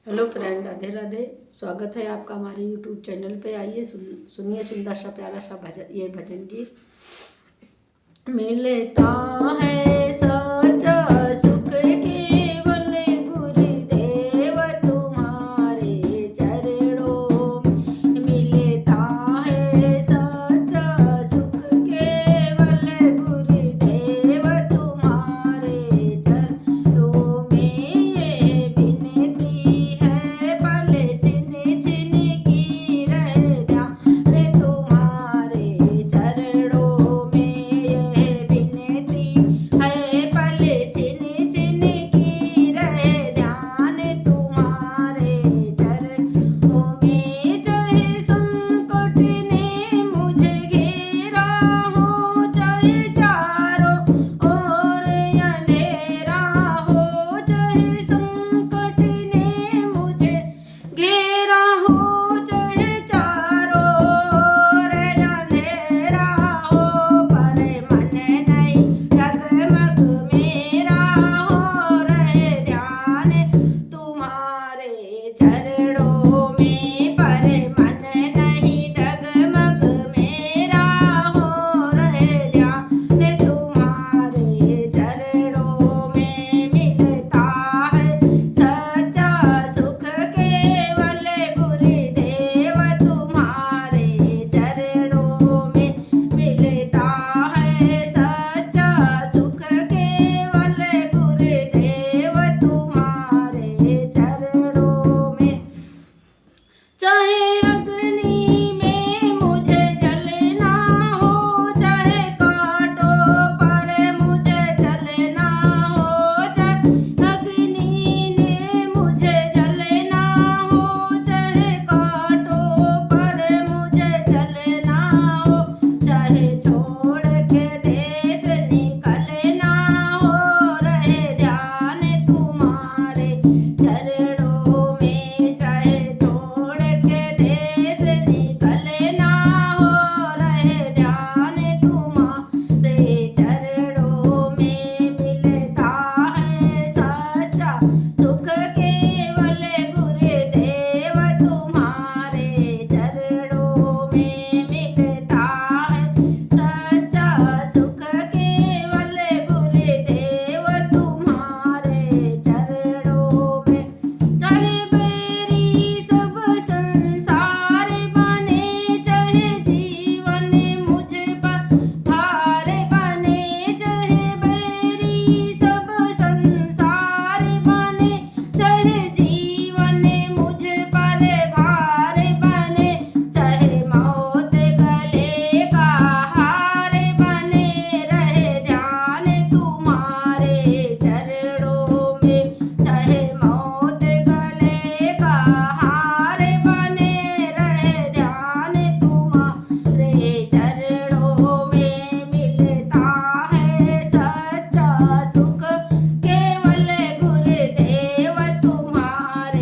Hello friend, Radhe Radhe. स्वागत है आपका हमारे यूट्यूब चैनल पे। आइए सुनिए सुंदर सा प्यारा सा भजन, ये भजन गीत। मिलता है सच्चा सुख केवल गुरुदेव तुम्हारे चरणों में। मिलता है सच्चा सुख केवल गुरुदेव तुम्हारे चरणों में। ये विनती है पल छिन छिन की रह ध्यान तुम्हारे चरणों में। ये विनती है पल छिन छिन की रह ध्यान तुम्हारे चरणों में। चाहे संकट ने मुझे घेरा हो, चाहे चारों ओर अंधेरा हो। चाहे संकट ने मुझे घेरा हो, चाहे चारों ओर अंधेरा हो। पर मन नहीं डगमग मेरा हो रहे ध्यान तुम्हारे चरणों में। पर मन नहीं डगमग मेरा हो रहे ध्यान तुम्हारे चरणों में। मिलता है सच्चा सुख केवल गुरुदेव तुम्हारे चरणों में। मिलता है सच्चा सुख केवल गुरुदेव तुम्हारे चरणों में। चाहे अग्नि में मुझे जलना हो, चाहे कांटों पर मुझे जलना हो। चाहे अग्नि ने मुझे जलना हो, चाहे कांटों पर मुझे जलना हो। चाहे छोड़ के देश निकलना हो, रहे ध्यान तुम्हारे चरणों में। चाहे छोड़ के देश निकलना हो, रहे ध्यान तुम्हारे चरणों में। मिलता है सच्चा सुख केवल गुरुदेव तुम्हारे चरणों में। मिलता है सच्चा सुख केवल गुरुदेव तुम्हारे चरणों में। चाहे बैरी सब संसार बने, चाहे जीवन मुझ पर भार बने। चाहे बैरी सब संसार बने, चाहे जीवन मुझ पर भार बने। चाहे मौत गले का हार बने, रहे ध्यान तुम्हारे चरणों में। चाहे मौत गले का हार बने, रहे ध्यान तुम्हारे चरणों में। मिलता है सच्चा सुख केवल गुरुदेव तुम्हारे